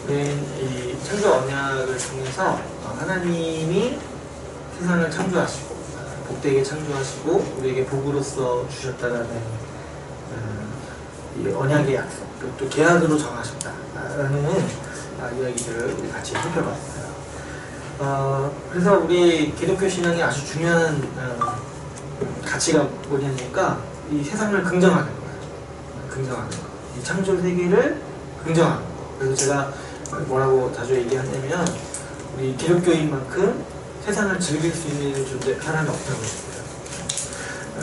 우리는 이 창조 언약을 통해서 하나님이 세상을 창조하시고 복되게 창조하시고 우리에게 복으로서 주셨다라는 이 언약의 약속, 또 계약으로 정하셨다라는 이야기들을 우리 같이 살펴봤어요. 그래서 우리 기독교 신앙의 아주 중요한 가치가 뭐냐니까 이 세상을 긍정하는 거예요. 긍정하는 거. 이 창조 세계를 긍정하는 거. 그래서 제가 뭐라고 자주 얘기하냐면 우리 기독교인 만큼 세상을 즐길 수 있는 존재 사람이 없다고 했어요.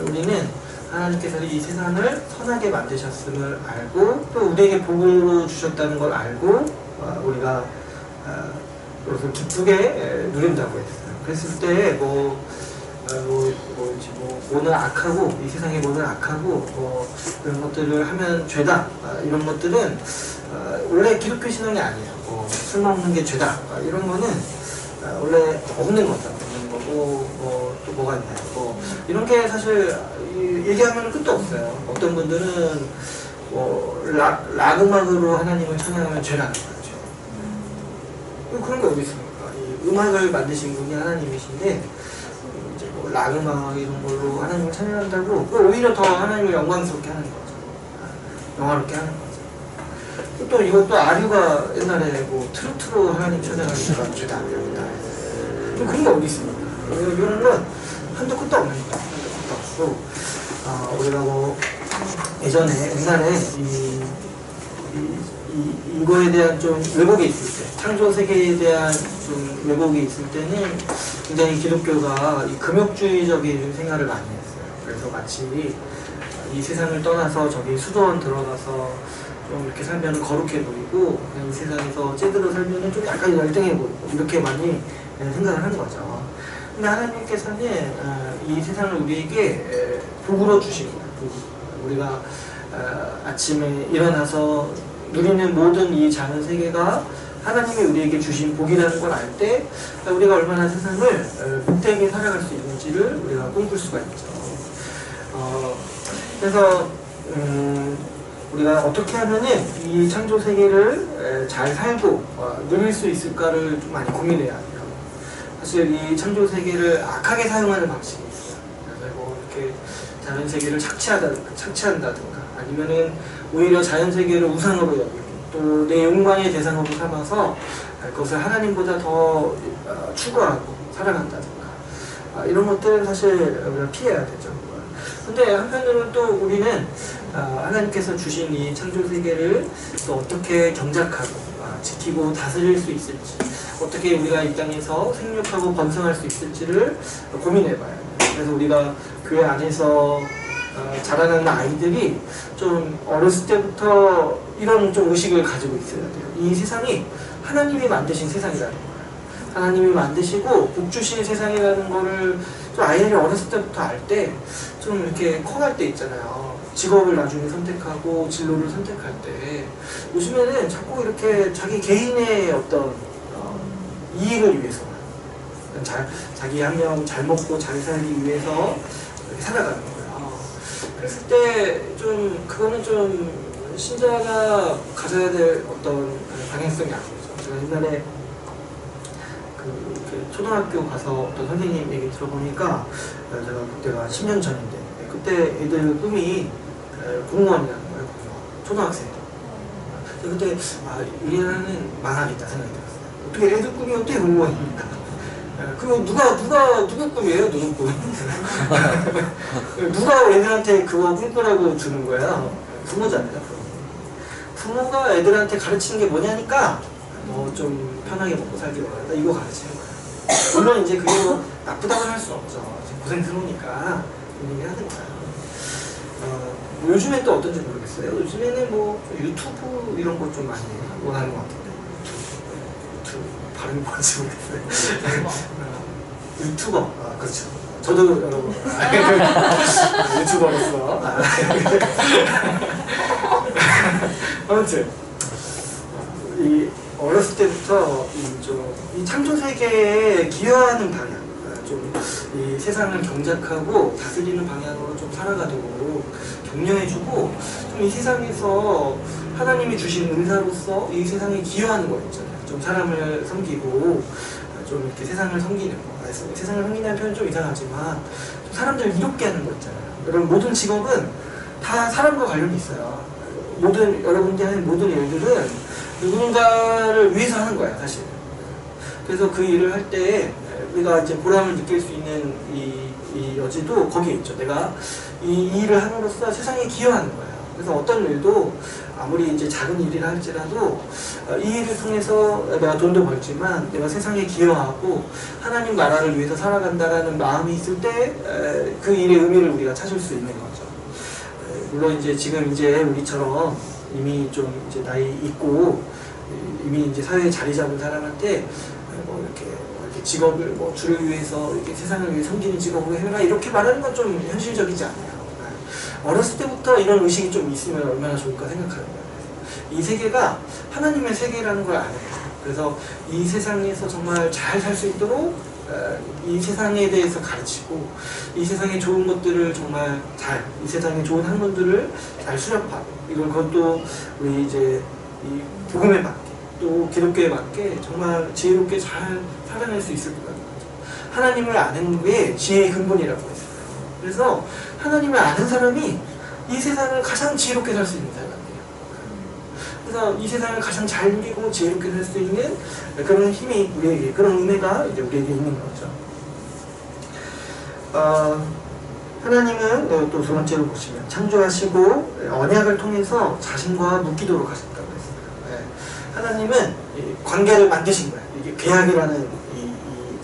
우리는 하나님께서 이 세상을 선하게 만드셨음을 알고 또 우리에게 복으로 주셨다는 걸 알고 우리가 그것을 기쁘게 누린다고 했어요. 그랬을 때 뭐는 악하고 이 세상의 뭐는 악하고 그런 것들을 하면 죄다 이런 것들은 원래 기독교 신앙이 아니에요. 술 먹는 게 죄다 이런 거는 원래 없는 거죠. 없는 거고 또 뭐가 있나요? 이런 게 사실 얘기하면 끝도 없어요. 어떤 분들은 락 음악으로 하나님을 찬양하면 죄라는 거죠. 그런 게 어디 있습니까? 이 음악을 만드신 분이 하나님이신데 이제 락 음악 이런 걸로 하나님을 찬양한다고 오히려 더 하나님을 영광스럽게 하는 거죠. 영화롭게 하는 거죠. 또 이것도 아류가 옛날에 트로트로 하나님 찬양하니까 죄다 그런 게 어디 있습니까? 이런 건 한도 끝도 없는 거죠. 한도 끝도 없고 우리가 예전에 옛날에 이거에 대한 좀 왜곡이 있을 때, 창조 세계에 대한 좀 왜곡이 있을 때는 굉장히 기독교가 이 금욕주의적인 생활을 많이 했어요. 그래서 마치 이 세상을 떠나서 저기 수도원 들어가서 좀 이렇게 살면 거룩해 보이고 그냥 이 세상에서 째들어 살면 좀 약간 열등해 보이고 이렇게 많이 생각을 하는 거죠. 근데 하나님께서는 이 세상을 우리에게 복으로 주신 거예요. 우리가 아침에 일어나서 누리는 모든 이 자연 세계가 하나님이 우리에게 주신 복이라는 걸 알 때 우리가 얼마나 세상을 복되게 살아갈 수 있는지를 우리가 꿈꿀 수가 있죠. 그래서 우리가 어떻게 하면은 이 창조 세계를 잘 살고 누릴 수 있을까를 좀 많이 고민해야 돼요. 사실 이 창조 세계를 악하게 사용하는 방식이 있어요. 그래서 이렇게 자연 세계를 착취한다든가 아니면은 오히려 자연 세계를 우상으로 여기고 또 내 욕망의 대상으로 삼아서 그것을 하나님보다 더 추구하고 사랑한다든가 이런 것들은 사실 우리가 피해야 되죠. 근데 한편으로는 또 우리는 하나님께서 주신 이 창조 세계를 또 어떻게 경작하고 지키고 다스릴 수 있을지 어떻게 우리가 이 땅에서 생육하고 번성할 수 있을지를 고민해봐야 돼요. 그래서 우리가 교회 안에서 자라나는 아이들이 좀 어렸을 때부터 이런 좀 의식을 가지고 있어야 돼요. 이 세상이 하나님이 만드신 세상이라는 거예요. 하나님이 만드시고 복 주신 세상이라는 거를 좀 아이들이 어렸을 때부터 알 때 좀 이렇게 커갈 때 있잖아요. 직업을 나중에 선택하고 진로를 선택할 때 요즘에는 자꾸 이렇게 자기 개인의 어떤 이익을 위해서 자기 한 명 잘 먹고 잘 살기 위해서 이렇게 살아가는 거예요. 그랬을 때 좀 그거는 좀 신자가 가져야 될 어떤 방향성이 아니죠. 제가 옛날에 초등학교 가서 어떤 선생님 얘기 들어보니까 제가 그때가 10년 전인데 그때 애들 꿈이 공무원이라는 거예요. 공무원. 초등학생. 그때 이래는 망하겠다 생각이 들었어요. 어떻게 애들 꿈이 어떻게 공무원입니까? 그럼 누구 꿈이에요? 누구 꿈? 누가 애들한테 그거 꿈꾸라고 주는 거야? 부모잖아요. 부모가 애들한테 가르치는 게 뭐냐니까 좀 편하게 먹고 살기 원한다. 이거 가르치는 거야. 물론 이제 그게 나쁘다고 할 수 없죠. 고생스러우니까 그런 얘기 하는 거야. 요즘엔 또 어떤지 모르겠어요. 요즘에는 유튜브 이런 거 좀 많이 원하는 것 같은데. 유튜브 발음이 뭔지 모르겠어요. 유튜버. 그렇죠. 저도 여러분 유튜버로서 아무튼 이 어렸을 때부터 이 창조 세계에 기여하는 방향, 좀 이 세상을 경작하고 다스리는 방향으로 좀 살아가도록 격려해주고 좀 이 세상에서 하나님이 주신 은사로서 이 세상에 기여하는 거 있잖아요. 좀 사람을 섬기고 좀 이렇게 세상을 섬기는 거. 세상을 섬긴다는 표현은 좀 이상하지만 좀 사람들을 이롭게 하는 거 있잖아요. 여러분 모든 직업은 다 사람과 관련이 있어요. 여러분들이 하는 모든 일들은 누군가를 위해서 하는 거야 사실. 그래서 그 일을 할 때 우리가 이제 보람을 느낄 수 있는 이 여지도 거기에 있죠. 내가 이 일을 함으로써 세상에 기여하는 거예요. 그래서 어떤 일도 아무리 이제 작은 일이라 할지라도 이 일을 통해서 내가 돈도 벌지만 내가 세상에 기여하고 하나님 나라를 위해서 살아간다라는 마음이 있을 때 그 일의 의미를 우리가 찾을 수 있는 거죠. 물론 이제 지금 이제 우리처럼 이미 좀 이제 나이 있고 이미 이제 사회에 자리 잡은 사람한테 뭐 이렇게 직업을 뭐 주를 위해서 이렇게 세상을 위해 섬기는 직업을 해라 이렇게 말하는 건 좀 현실적이지 않아요. 어렸을 때부터 이런 의식이 좀 있으면 얼마나 좋을까 생각하는 거예요. 이 세계가 하나님의 세계라는 걸 알아요. 그래서 이 세상에서 정말 잘 살 수 있도록 이 세상에 대해서 가르치고 이 세상에 좋은 것들을 정말 이 세상에 좋은 학문들을 잘 수렵하고 이걸 그것도 우리 이제 이 복음에 맞게 또 기독교에 맞게 정말 지혜롭게 잘 살아낼 수 있을 것 같아요. 하나님을 아는 게 지혜의 근본이라고 했어요. 그래서 하나님을 아는 사람이 이 세상을 가장 지혜롭게 살 수 있는 사람이에요. 그래서 이 세상을 가장 잘 누리고 지혜롭게 살 수 있는 그런 힘이 우리에게, 그런 은혜가 이제 우리에게 있는 거죠. 하나님은 또 두 번째로 보시면 창조하시고 언약을 통해서 자신과 묶이도록 하셨다고 했어요. 하나님은 관계를 만드신 거예요. 이게 계약이라는 이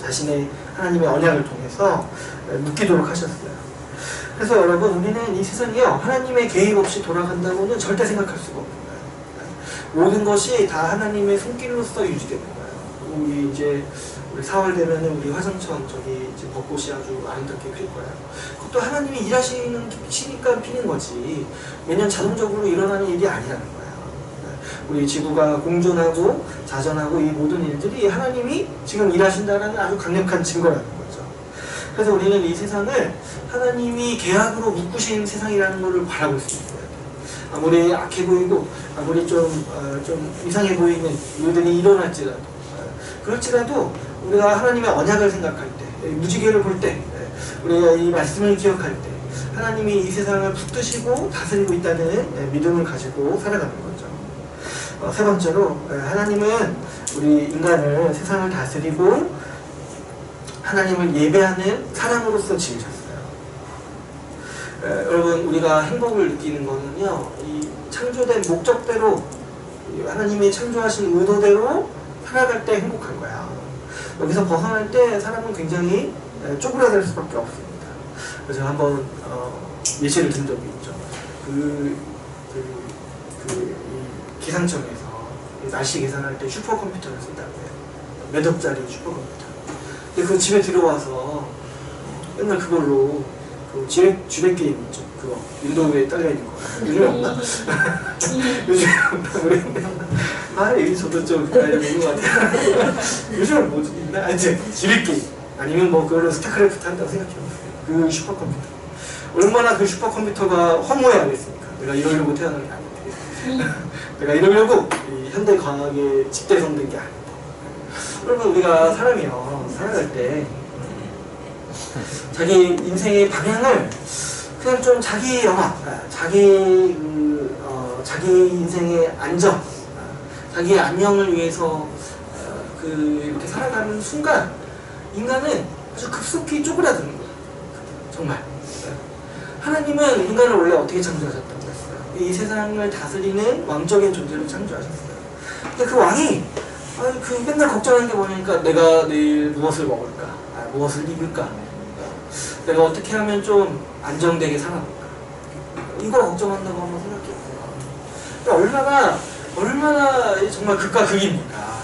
자신의 하나님의 언약을 통해서 묶이도록 하셨어요. 그래서 여러분 우리는 이 세상이요 하나님의 개입 없이 돌아간다고는 절대 생각할 수가 없는 거예요. 모든 것이 다 하나님의 손길로서 유지되는 거예요. 우리 4월 되면은 우리 화성천 저기 이제 벚꽃이 아주 아름답게 필 거예요. 그것도 하나님이 일하시니까 피는 거지 매년 자동적으로 일어나는 일이 아니라는 거예요. 우리 지구가 공존하고 자전하고 이 모든 일들이 하나님이 지금 일하신다는 아주 강력한 증거라는 거죠. 그래서 우리는 이 세상을 하나님이 계약으로 묶으신 세상이라는 것을 바라볼 수 있어요. 아무리 악해 보이고 아무리 좀 이상해 보이는 일들이 일어날지라도 그렇지라도 우리가 하나님의 언약을 생각할 때 무지개를 볼 때 우리가 이 말씀을 기억할 때 하나님이 이 세상을 붙드시고 다스리고 있다는 믿음을 가지고 살아가는 거죠. 세 번째로 하나님은 우리 인간을 세상을 다스리고 하나님을 예배하는 사람으로서 지으셨어요. 여러분 우리가 행복을 느끼는 거는요 이 창조된 목적대로 하나님이 창조하신 의도대로 살아갈 때 행복한 거야. 여기서 벗어날 때 사람은 굉장히 쪼그라들 수밖에 없습니다. 그래서 한번 예시를 든 적이 있죠. 기상청에서 날씨 계산할 때 슈퍼컴퓨터를 쓴다고 해요. 몇 억짜리 슈퍼컴퓨터. 근데 그 집에 들어와서 맨날 그걸로 지뢰 게임 있죠. 그거 윈도우에 딸려있는 거. 요즘에 없나? 요즘에 없나 모르겠네. 여기 저도 좀 있는 것 같아요. 요즘에 뭐지? 있나? 하여튼 지뢰 게임 아니면 뭐 그걸로 스타크래프트 한다고 생각해보세요. 그 슈퍼컴퓨터 얼마나 그 슈퍼컴퓨터가 허무해야겠습니까? 내가 이러려고 태어난 게 아닌데 내가 이러려고 이 현대 과학에 집대성된 게 아닌데. 여러분 우리가 사람이요 살아갈 때 자기 인생의 방향을 그냥 좀 자기 영화, 자기 인생의 안정, 자기의 안녕을 위해서 이렇게 살아가는 순간 인간은 아주 급속히 쪼그라드는 거예요. 정말. 하나님은 인간을 원래 어떻게 창조하셨다고 했어요? 이 세상을 다스리는 왕적인 존재로 창조하셨어요. 근데 그 왕이 맨날 걱정하는 게 뭐냐니까 내가 내일 무엇을 먹을까? 무엇을 입을까? 내가 어떻게 하면 좀 안정되게 살아볼까? 이걸 걱정한다고 한번 생각해보세요. 얼마나 정말 극과 극입니까?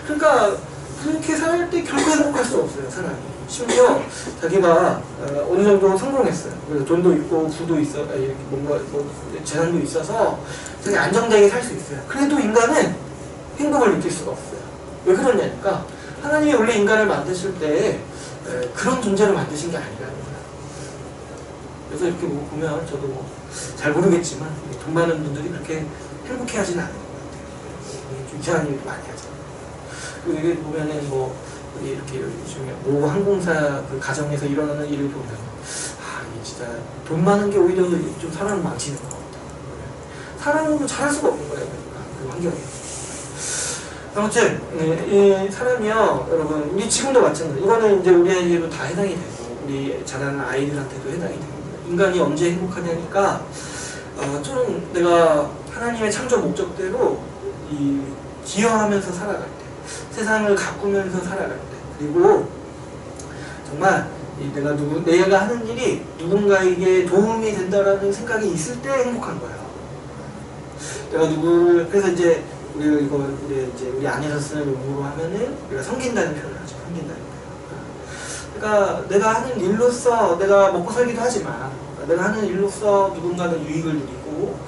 그러니까 그렇게 살 때 결코 행복할 수 없어요, 사람이. 심지어 자기가 어느 정도 성공했어요. 그래서 돈도 있고 부도 있어, 이렇게 뭔가 재산도 있어서 되게 안정되게 살 수 있어요. 그래도 인간은 행복을 느낄 수가 없어요. 왜 그러냐니까 하나님이 원래 인간을 만드실 때 그런 존재로 만드신 게 아니라는 거예요. 그래서 이렇게 보면 저도 잘 모르겠지만 돈 많은 분들이 그렇게 행복해하지는 않은 것 같아요. 좀 이상한 일도 많이 하잖아요. 그리고 이게 보면은 뭐 우리 이렇게 요즘에 모 항공사 그 가정에서 일어나는 일을 보면 이게 진짜 돈 많은 게 오히려 좀 사람을 망치는 것 같아요. 사람으로 잘할 수가 없는 거예요. 그 환경에. 아무튼 이 사람이요, 여러분, 우리 지금도 마찬가지예요. 이거는 이제 우리에게도 다 해당이 되고 우리 자라는 아이들한테도 해당이 됩니다. 인간이 언제 행복하냐니까 좀 내가 하나님의 창조 목적대로 기여하면서 살아갈 때, 세상을 가꾸면서 살아갈 때, 그리고 정말 내가 하는 일이 누군가에게 도움이 된다라는 생각이 있을 때 행복한 거예요. 내가 그래서 이제 우리 안에서 쓰는 용어로 하면은 우리가 섬긴다는 표현을 하죠. 섬긴다는 표현. 그러니까 내가 하는 일로서 내가 먹고 살기도 하지만, 내가 하는 일로서 누군가는 유익을 누리고,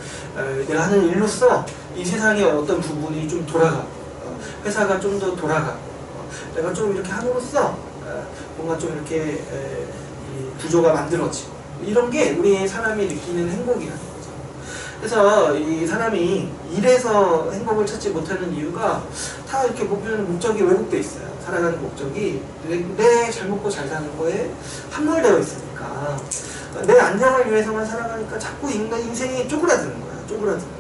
내가 하는 일로서 이 세상의 어떤 부분이 좀 돌아가고, 회사가 좀 더 돌아가고, 내가 좀 이렇게 함으로써 뭔가 좀 이렇게 구조가 만들어지고, 이런 게 우리 사람이 느끼는 행복이라는 거죠. 그래서 이 사람이 일에서 행복을 찾지 못하는 이유가 다 이렇게 보면 목적이 왜곡되어 있어요. 살아가는 목적이 내 잘 먹고 잘 사는 거에 함몰되어 있으니까, 내 안녕을 위해서만 살아가니까 자꾸 인생이 쪼그라드는 거야. 쪼그라드는 거.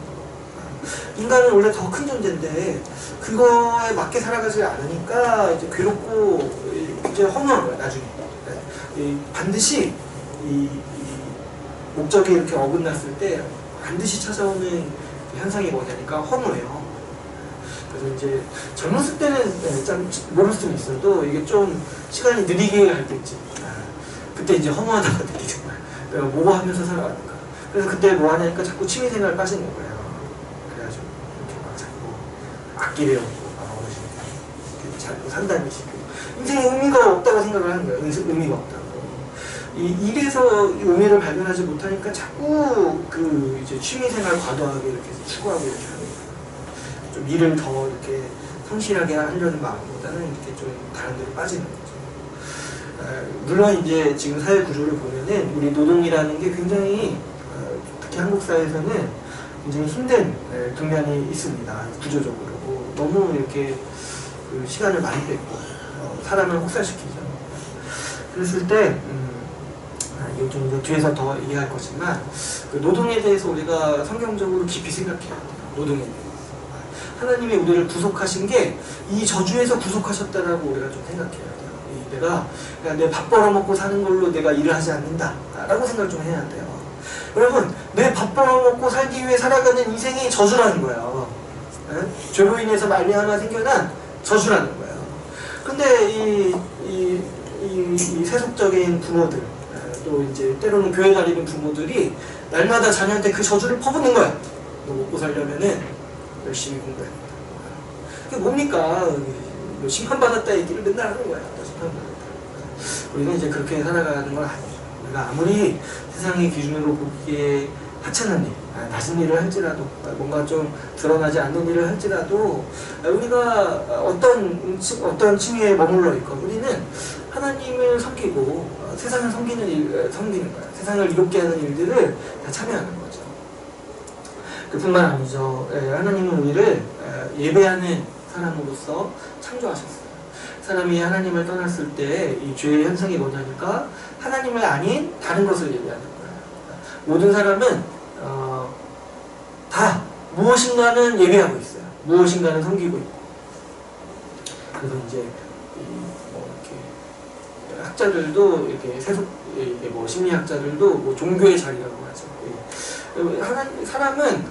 인간은 원래 더 큰 존재인데 그거에 맞게 살아가지 않으니까 이제 괴롭고 이제 허무한 거야. 나중에 반드시 이 목적이 이렇게 어긋났을 때 반드시 찾아오는 현상이 뭐냐니까 허무해요. 그래서 이제 젊었을 때는 참 모를 수는 있어도 이게 좀 시간이 느리게 갈 때쯤 그때 이제 허무하다고 느끼는 거야. 내가 뭐 하면서 살아가는가. 그래서 그때 뭐 하냐니까 자꾸 취미생활 빠지는 거예요. 그래가지고 이렇게 막 자꾸 악기 배우고 어르신들 자꾸 산다니시고 인생에 의미가 없다고 생각을 하는 거예요. 의미가 없다고. 이 일에서 의미를 발견하지 못하니까 자꾸 이제 취미생활 과도하게 이렇게 추구하고 이렇게 하는 거예요. 좀 일을 더 이렇게 성실하게 하려는 마음보다는 이렇게 좀 다른 데로 빠지는 거죠. 물론 이제 지금 사회 구조를 보면은 우리 노동이라는 게 굉장히 특히 한국 사회에서는 굉장히 힘든 국면이 있습니다. 구조적으로 너무 이렇게 시간을 많이 뺏고 사람을 혹사시키죠. 그랬을 때 이거 좀 이제 뒤에서 더 이해할 거지만 노동에 대해서 우리가 성경적으로 깊이 생각해야 돼요. 노동에 대해서 하나님이 우리를 구속하신 게 이 저주에서 구속하셨다라고 우리가 좀 생각해야 돼요. 내가 그냥 내 밥 벌어먹고 사는 걸로 내가 일을 하지 않는다 라고 생각을 좀 해야 돼요. 여러분, 내 밥 벌어먹고 살기 위해 살아가는 인생이 저주라는 거예요. 죄로 인해서 말미암아 생겨난 저주라는 거예요. 근데 이 세속적인 부모들, 또 이제 때로는 교회 다니는 부모들이 날마다 자녀한테 그 저주를 퍼붓는 거야. 너 먹고 살려면은 열심히 공부해. 그게 뭡니까? 심판받았다 얘기를 맨날 하는 거야. 심판받았다. 우리는 이제 그렇게 살아가는 건 아니죠. 우리가 아무리 세상의 기준으로 보기에 하찮은 일, 낮은 일을 할지라도, 뭔가 좀 드러나지 않는 일을 할지라도, 우리가 어떤 층위에 머물러 있건 우리는 하나님을 섬기고 세상을 섬기는 거야. 세상을 이롭게 하는 일들을 다 참여하는 거죠. 그뿐만 아니죠. 하나님은 우리를 예배하는 사람으로서 창조하셨어요. 사람이 하나님을 떠났을 때 이 죄의 현상이 뭐냐니까 하나님을 아닌 다른 것을 예배하는 거예요. 모든 사람은 다 무엇인가는 예배하고 있어요. 무엇인가는 섬기고 있고. 그래서 이제 이렇게 학자들도 이렇게 심리학자들도 종교의 자리라고 하죠. 사람은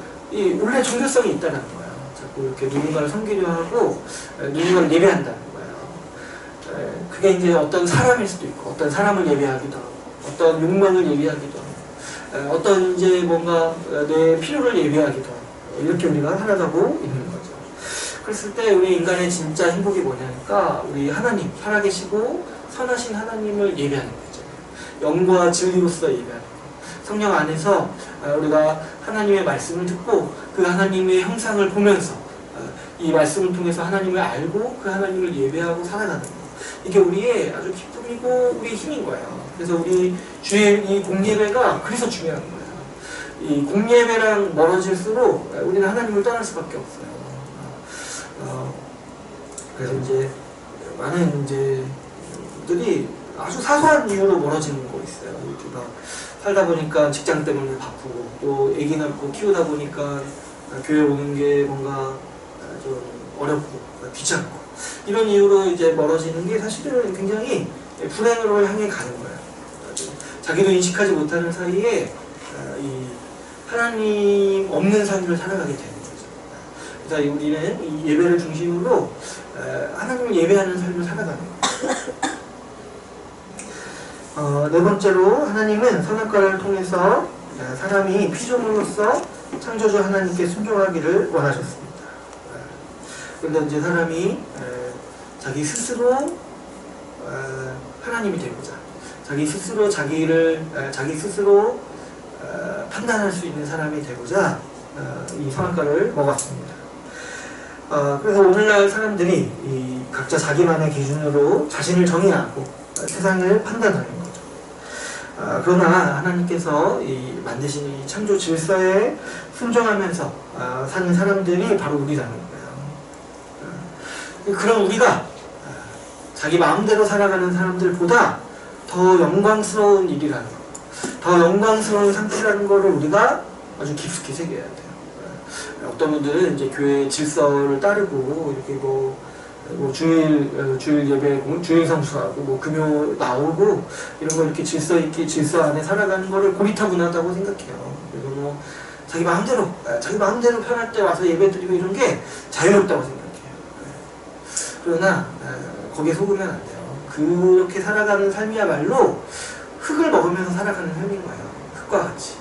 원래 종교성이 있다는 거예요. 자꾸 이렇게 누군가를 섬기려 하고 누군가를 예배한다는 거예요. 그게 이제 어떤 사람일 수도 있고, 어떤 사람을 예배하기도 하고, 어떤 욕망을 예배하기도 하고, 어떤 이제 뭔가 내 필요를 예배하기도 하고, 이렇게 우리가 살아가고 있는 거죠. 그랬을 때 우리 인간의 진짜 행복이 뭐냐니까 우리 하나님, 살아계시고 선하신 하나님을 예배하는 거죠. 영과 진리로서 예배하는 거. 성령 안에서 우리가 하나님의 말씀을 듣고 그 하나님의 형상을 보면서 이 말씀을 통해서 하나님을 알고 그 하나님을 예배하고 살아가는 거. 이게 우리의 아주 기쁨이고 우리의 힘인 거예요. 그래서 우리 주의 이 공예배가 그래서 중요한 거예요. 이 공예배랑 멀어질수록 우리는 하나님을 떠날 수밖에 없어요. 그래서 이제 많은 이제 분들이 아주 사소한 이유로 멀어지는 거 있어요. 이렇게 막 살다 보니까 직장 때문에 바쁘고 또 애기 낳고 키우다 보니까 교회 오는 게 뭔가 좀 어렵고 귀찮고 이런 이유로 이제 멀어지는 게 사실은 굉장히 불행으로 향해 가는 거예요. 자기도 인식하지 못하는 사이에 이 하나님 없는 삶을 살아가게 되는 거죠. 그래서 우리는 이 예배를 중심으로 하나님을 예배하는 삶을 살아가는 거예요. 네 번째로 하나님은 선악과를 통해서 사람이 피조물로서 창조주 하나님께 순종하기를 원하셨습니다. 그런데 이제 사람이 자기 스스로 하나님이 되고자 자기 스스로 자기 스스로 판단할 수 있는 사람이 되고자 이 선악과를 먹었습니다. 그래서 오늘날 사람들이 이 각자 자기만의 기준으로 자신을 정의하고 세상을 판단하는 거죠. 그러나 하나님께서 이 만드신 이 창조 질서에 순종하면서 사는 사람들이 바로 우리라는 거예요. 그런 우리가 자기 마음대로 살아가는 사람들보다 더 영광스러운 일이라는 거, 더 영광스러운 상태라는 것을 우리가 아주 깊숙이 새겨야 돼요. 어떤 분들은 이제 교회 질서를 따르고 이렇게 뭐 주일 예배, 주일 성수하고 뭐 금요 나오고 이런 거 이렇게 질서 있게 질서 안에 살아가는 거를 고리타분하다고 생각해요. 그래서 뭐 자기 마음대로 편할 때 와서 예배 드리고 이런 게 자유롭다고 생각해요. 그러나 거기에 속으면 안 돼요. 그렇게 살아가는 삶이야말로 흙을 먹으면서 살아가는 삶인 거예요. 흙과 같이.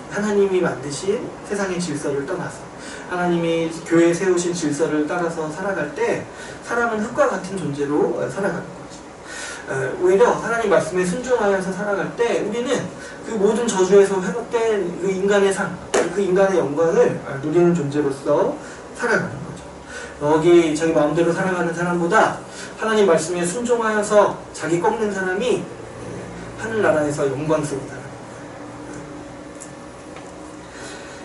하나님이 만드신 세상의 질서를 떠나서 하나님이 교회에 세우신 질서를 따라서 살아갈 때 사람은 흙과 같은 존재로 살아가는 거죠. 오히려 하나님 말씀에 순종하여서 살아갈 때 우리는 그 모든 저주에서 회복된 그 인간의 삶, 그 인간의 영광을 누리는 존재로서 살아가는 거죠. 여기 자기 마음대로 살아가는 사람보다 하나님 말씀에 순종하여서 자기 꺾는 사람이 하늘나라에서 영광스러운 사람.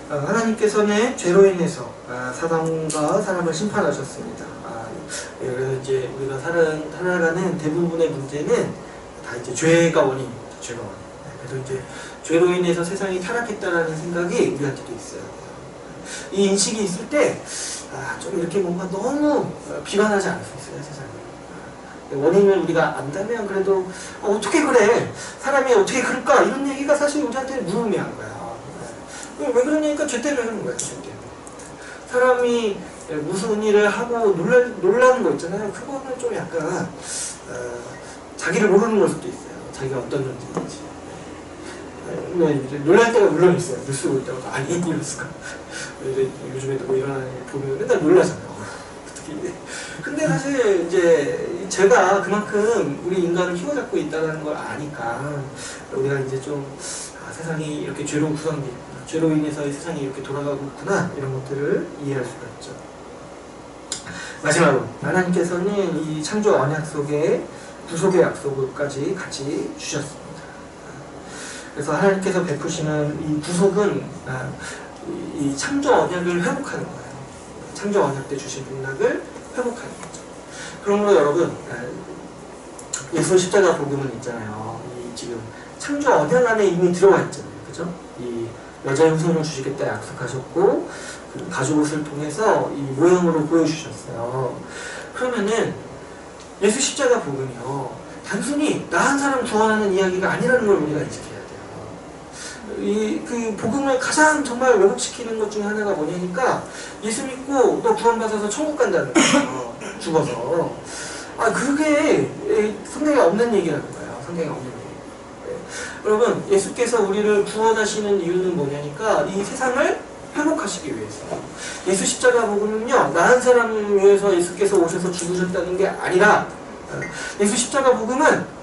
하나님께서는 죄로 인해서 사람과 사람을 심판하셨습니다. 그래서 이제 우리가 살아가는 대부분의 문제는 다 이제 죄가 원인입니다. 죄가 원인. 그래서 이제 죄로 인해서 세상이 타락했다라는 생각이 우리한테도 있어요. 이 인식이 있을 때 좀 이렇게 뭔가 너무 비관하지 않을 수 있어요, 세상에. 원인을 우리가 안다면 그래도 어떻게 그래? 사람이 어떻게 그럴까? 이런 얘기가 사실 우리한테 무의미한 거야. 왜 그러냐니까 죄 때문에 하는 거야, 죄 때문에. 사람이 무슨 일을 하고 놀라는 거 있잖아요. 그거는 좀 약간 자기를 모르는 걸 수도 있어요. 자기가 어떤 존재인지. 놀랄 때가 물론 있어요. 뉴스 볼 때마다 아니 이랬을까? 요즘에도 뭐 일어나는 일 보면 맨날 놀라잖아요. 근데 사실 이제 제가 그만큼 우리 인간을 휘어잡고 있다는 걸 아니까 우리가 이제 좀 세상이 이렇게 죄로 구성되어 있구나, 죄로 인해서 이 세상이 이렇게 돌아가고 있구나 이런 것들을 이해할 수가 있죠. 마지막으로 하나님께서는 이 창조 언약 속에 구속의 약속까지 같이 주셨습니다. 그래서 하나님께서 베푸시는 이 구속은 이 창조 언약을 회복하는 거예요. 창조 언약 때 주신 언약을 회복하는 거죠. 그러므로 여러분 예수 십자가 복음은 있잖아요. 이 지금 창조 언약 안에 이미 들어와 있잖아요. 그죠? 이 여자의 후손을 주시겠다 약속하셨고 그 가죽옷을 통해서 이 모형으로 보여주셨어요. 그러면은 예수 십자가 복음이요 단순히 나 한 사람 구원하는 이야기가 아니라는 걸 우리가 인식해야 돼요. 그 복음을 가장 정말 왜곡시키는 것 중에 하나가 뭐냐니까 예수 믿고 너 구원받아서 천국 간다는 거예요. 죽어서. 그게 성경에 없는 얘기라는 거예요. 성경에 없는 얘기. 여러분 예수께서 우리를 구원하시는 이유는 뭐냐니까 이 세상을 회복하시기 위해서. 예수 십자가 복음은요 나 한 사람을 위해서 예수께서 오셔서 죽으셨다는 게 아니라 예수 십자가 복음은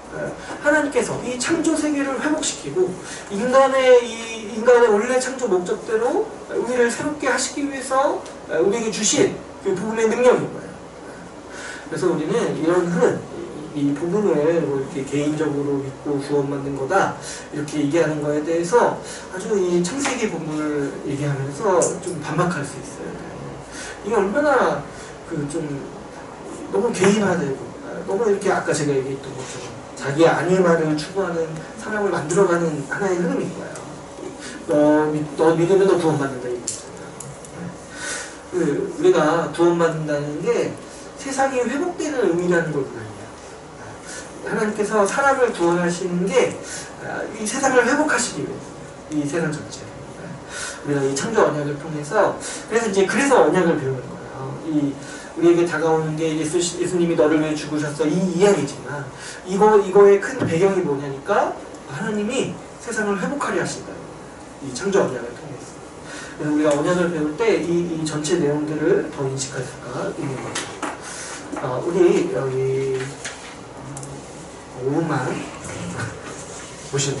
하나님께서 이 창조 세계를 회복시키고 인간의 원래 창조 목적대로 우리를 새롭게 하시기 위해서 우리에게 주신 그 복음의 능력인 거예요. 그래서 우리는 이런 이 복음을 뭐 이렇게 개인적으로 믿고 구원받는 거다 이렇게 얘기하는 거에 대해서 아주 이 창세기 본문을 얘기하면서 좀 반박할 수 있어요. 이게 얼마나 그 좀 너무 개인화되고 너무 이렇게 아까 제가 얘기했던 것처럼 자기 아니말을 추구하는 사람을 만들어가는 하나의 흐름인 거예요. 너 믿으면 너 구원받는다 이거 있잖아요. 우리가 구원받는다는 게 세상이 회복되는 의미라는 걸 몰라요. 하나님께서 사람을 구원하시는 게 이 세상을 회복하시기 위해서 이 세상 전체 우리가 이 창조 언약을 통해서 그래서 언약을 배우는 거예요. 우리에게 다가오는 게 예수님이 너를 위해 죽으셨어 이 이야기지만 이거의 큰 배경이 뭐냐니까 하나님이 세상을 회복하려 하신다. 이 창조 언약을 통해서. 그래서 우리가 언약을 배울 때 이 전체 내용들을 더 인식할 수가 있는 거죠. 우리 여기 5분만 보시면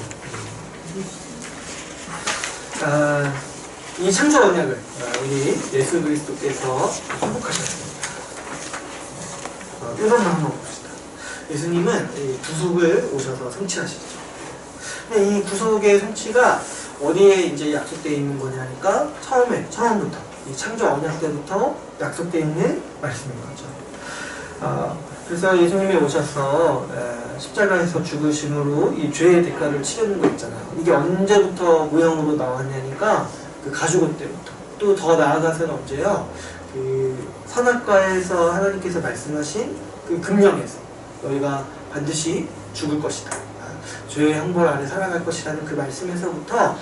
이 창조 언약을 우리 예수 그리스도께서 회복하셨습니다. 이것만 한번 봅시다. 예수님은 이 구속을 오셔서 성취하시죠. 근데 이 구속의 성취가 어디에 이제 약속되어 있는 거냐니까 처음부터 이 창조 언약 때부터 약속되어 있는 말씀인 거죠. 그래서 예수님이 오셔서 십자가에서 죽으심으로 이 죄의 대가를 치르는 거 있잖아요. 이게 언제부터 모형으로 나왔냐니까 그 가죽옷 때부터. 또 더 나아가서는 언제요? 그 선악과에서 하나님께서 말씀하신 그 금령에서 너희가 반드시 죽을 것이다. 죄의 형벌 아래 살아갈 것이라는 그 말씀에서부터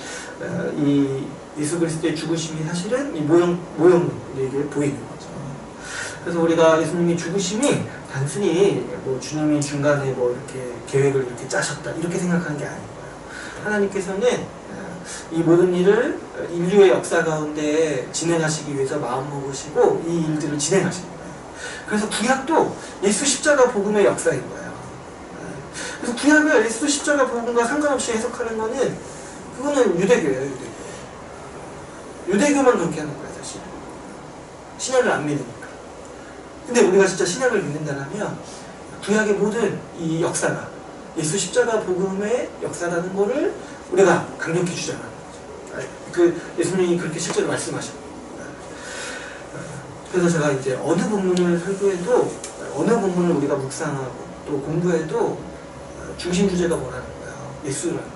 이 예수 그리스도의 죽으심이 사실은 이 모형으로 우리에게 보이는 거죠. 그래서 우리가 예수님이 죽으심이 단순히 뭐 주님이 중간에 뭐 이렇게 계획을 이렇게 짜셨다 이렇게 생각하는 게 아닌 거예요. 하나님께서는 이 모든 일을 인류의 역사 가운데 진행하시기 위해서 마음먹으시고 이 일들을 진행하신 거예요. 그래서 구약도 예수 십자가 복음의 역사인 거예요. 그래서 구약을 예수 십자가 복음과 상관없이 해석하는 거는 그거는 유대교예요. 유대교만 그렇게 하는 거예요. 사실 신약을 안 믿으니까. 근데 우리가 진짜 신약을 믿는다면 구약의 모든 이 역사가 예수 십자가 복음의 역사라는 거를 우리가 강력히 주장하는 거죠. 그 예수님이 그렇게 실제로 말씀하셨고. 그래서 제가 이제 어느 본문을 설교해도 어느 본문을 우리가 묵상하고 또 공부해도 중심 주제가 뭐라는 거예요? 예수라는 거예요.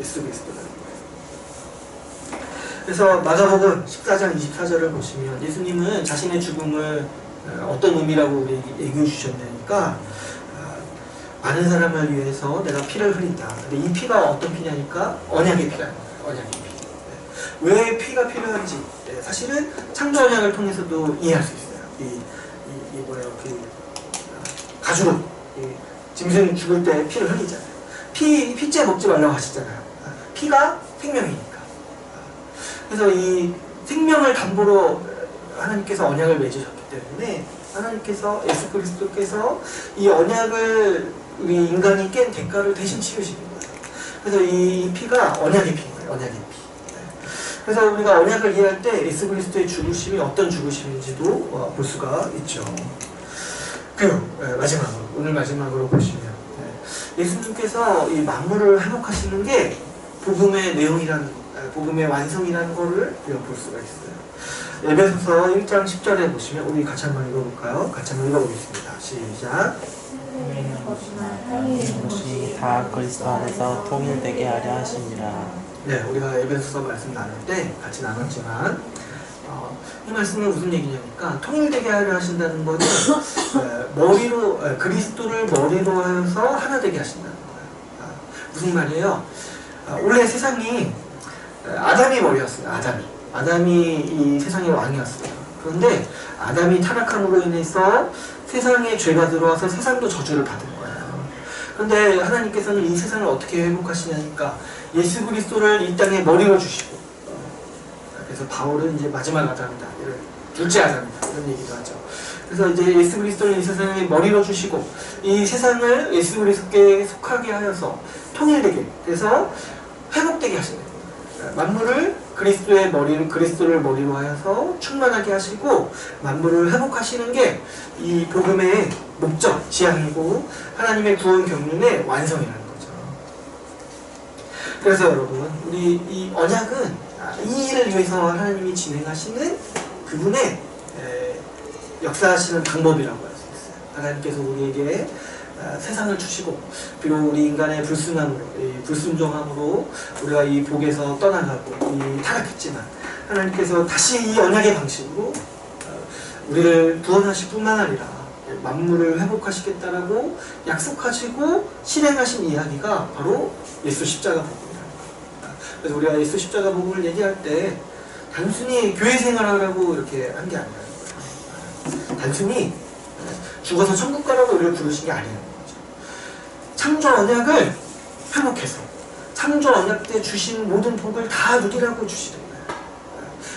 예수 그리스도라는 거예요. 그래서 마가복음 14장 24절을 보시면 예수님은 자신의 죽음을 어떤 의미라고 우리에게 얘기해 주셨냐니까 많은 사람을 위해서 내가 피를 흘린다. 근데 이 피가 어떤 피냐니까 언약의 피라는 거예요. 언약의 피. 왜 피가 필요한지 사실은 창조 언약을 통해서도 이해할 수 있어요. 이 뭐예요? 그 가죽옷. 짐승 죽을 때 피를 흘리잖아요. 피째 먹지 말라고 하시잖아요. 피가 생명이니까. 그래서 이 생명을 담보로 하나님께서 언약을 맺으셨기 때문에 하나님께서 예수 그리스도께서 이 언약을 우리 인간이 깬 대가를 대신 치르시는 거예요. 그래서 이 피가 언약의 피인 거예요. 언약의 피. 그래서 우리가 언약을 이해할 때 예수 그리스도의 죽으심이 어떤 죽으심인지도 볼 수가 있죠. 그리고 마지막으로 오늘 마지막으로 보시면 예수님께서 이 만물을 회복하시는 게 복음의 내용이라는 복음의 완성이라는 것을 우리가 볼 수가 있어요. 에베소서 1장 10절에 보시면 우리 같이 한번 읽어볼까요? 같이 한번 읽어보겠습니다. 시작. 것이 다 그리스도 안에서 통일되게 하려 하심이라. 네, 우리가 에베소서 말씀 나눌 때 같이 나눴지만 이 말씀은 무슨 얘기냐니까 통일되게 하려 하신다는 것은 머리로 그리스도를 머리로 해서 하나 되게 하신다는 거예요. 무슨 말이에요? 원래 세상이 아담이 머리였어요. 아담이 이 세상의 왕이었어요. 그런데 아담이 타락함으로 인해서 세상에 죄가 들어와서 세상도 저주를 받은 거예요. 그런데 하나님께서는 이 세상을 어떻게 회복하시냐니까 예수 그리스도를 이 땅에 머리로 주시고 그래서 바울은 이제 마지막 아담이다. 둘째 아담이다. 이런 얘기도 하죠. 그래서 이제 예수 그리스도를 이 세상에 머리로 주시고 이 세상을 예수 그리스도께 속하게 하여서 통일되게 그래서 회복되게 하시는 거예요. 만물을 그리스도를 머리로 하여서 충만하게 하시고 만물을 회복하시는 게 이 복음의 목적, 지향이고 하나님의 구원 경륜의 완성이라는 거죠. 그래서 여러분, 우리 이 언약은 이 일을 위해서 하나님이 진행하시는 그분의 역사하시는 방법이라고 할 수 있어요. 하나님께서 우리에게 세상을 주시고 비록 우리 인간의 불순종함으로 우리가 이 복에서 떠나가고 타락했지만 하나님께서 다시 이 언약의 방식으로 우리를 구원하실 뿐만 아니라 만물을 회복하시겠다라고 약속하시고 실행하신 이야기가 바로 예수 십자가 복음이라는 거예요. 그래서 우리가 예수 십자가 복음을 얘기할 때 단순히 교회 생활하라고 이렇게 한 게 아니라는 거예요. 단순히 죽어서 천국 가라고 우리를 부르신 게 아니라는 거죠. 창조 언약을 회복해서 창조 언약 때 주신 모든 복을 다 누리라고 주시는 거예요.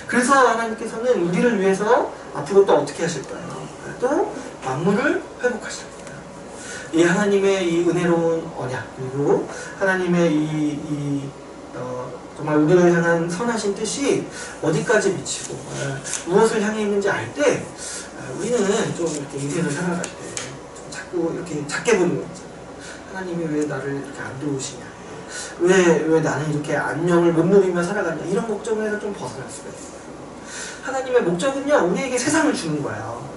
그래서 하나님께서는 우리를 위해서 앞으로 또 어떻게 하실 거예요? 또 만물을 회복하실 거예요. 이 하나님의 이 은혜로운 언약, 그리고 하나님의 정말 우리를 향한 선하신 뜻이 어디까지 미치고 무엇을 향해 있는지 알 때 우리는 좀 이렇게 인생을 살아갈 때 좀 자꾸 이렇게 작게 보는 거 있잖아요. 하나님이 왜 나를 이렇게 안 도우시냐, 왜 나는 이렇게 안녕을 못 누리며 살아가냐, 이런 걱정에서 좀 벗어날 수가 있어요. 하나님의 목적은요, 우리에게 세상을 주는 거예요.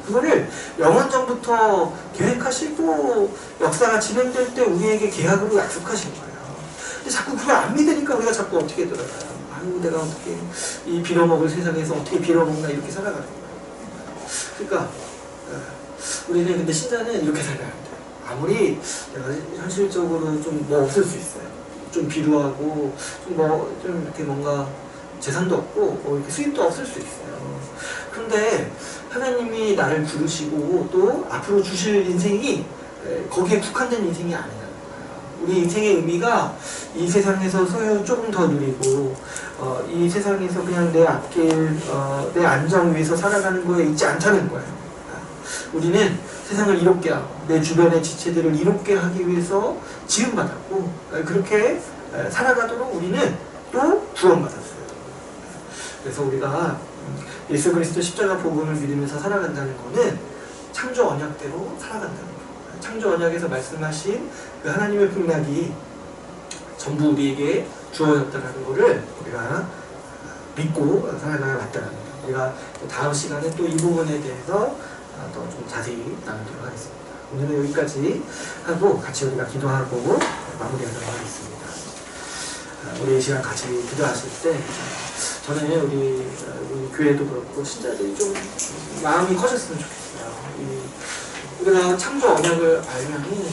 그거를 영원전부터 계획하시고 역사가 진행될 때 우리에게 계약으로 약속하신 거예요. 근데 자꾸 그걸 안 믿으니까 우리가 자꾸 어떻게 들어가요? 아유, 내가 어떻게 이 빌어먹을 세상에서 어떻게 빌어먹나 이렇게 살아가는 거예요. 그러니까 우리는 근데 신자는 이렇게 살아야 돼요. 아무리 내가 현실적으로 좀 뭐 없을 수 있어요. 좀 비루하고 좀 이렇게 뭔가 재산도 없고 이렇게 수입도 없을 수 있어요. 그런데 하나님이 나를 부르시고 또 앞으로 주실 인생이 거기에 국한된 인생이 아니라는 거예요. 우리 인생의 의미가 이 세상에서 소유 조금 더 누리고 이 세상에서 그냥 내 앞길, 내 안정 위에서 살아가는 거에 있지 않다는 거예요. 우리는 세상을 이롭게 하고 내 주변의 지체들을 이롭게 하기 위해서 지음받았고 그렇게 살아가도록 우리는 또 구원받았어요. 그래서 우리가 예수 그리스도 십자가 복음을 믿으면서 살아간다는 것은 창조 언약대로 살아간다는 거예요. 창조 언약에서 말씀하신 그 하나님의 풍락이 전부 우리에게 주어졌다는 것을 우리가 믿고 살아가야 맞다는 거예요. 우리가 다음 시간에 또 이 부분에 대해서 더 좀 자세히 나누도록 하겠습니다. 오늘은 여기까지 하고 같이 우리가 기도하고 마무리하도록 하겠습니다. 우리 이 시간 같이 기도하실 때 저는 우리 교회도 그렇고 신자들이 좀 마음이 커졌으면 좋겠어요. 우리가 창조 언약을 알면은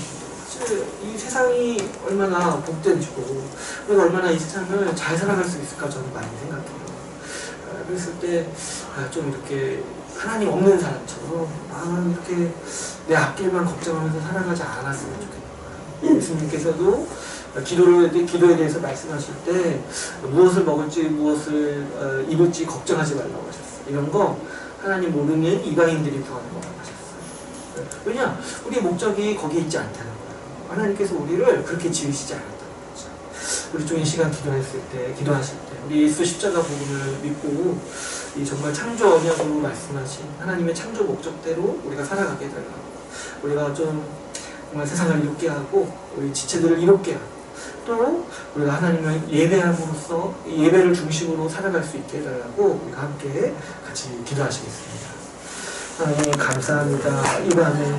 사실 이 세상이 얼마나 복된지고 우리가 얼마나 이 세상을 잘 살아갈 수 있을까 저는 많이 생각해요. 그랬을 때 좀 이렇게 하나님 없는 사람처럼 이렇게 내 앞길만 걱정하면서 살아가지 않았으면 좋겠어요. 예수님께서도 기도에 대해서 말씀하실 때 무엇을 먹을지 무엇을 입을지 걱정하지 말라고 하셨어요. 이런 거 하나님 모르는 이방인들이 구하는 거라고 하셨어요. 왜냐? 우리의 목적이 거기에 있지 않다는 거예요. 하나님께서 우리를 그렇게 지으시지 않았다는 거죠. 우리 좀 이 시간 기도하실 때 우리 예수 십자가 복음을 믿고 이 정말 창조 언약으로 말씀하신 하나님의 창조 목적대로 우리가 살아가게 되라고, 우리가 좀 정말 세상을 이롭게 하고 우리 지체들을 이롭게 하고 또 우리가 하나님을 예배함으로써 이 예배를 중심으로 살아갈 수 있게 해달라고 우리가 함께 같이 기도하시겠습니다. 하나님 감사합니다. 이 밤에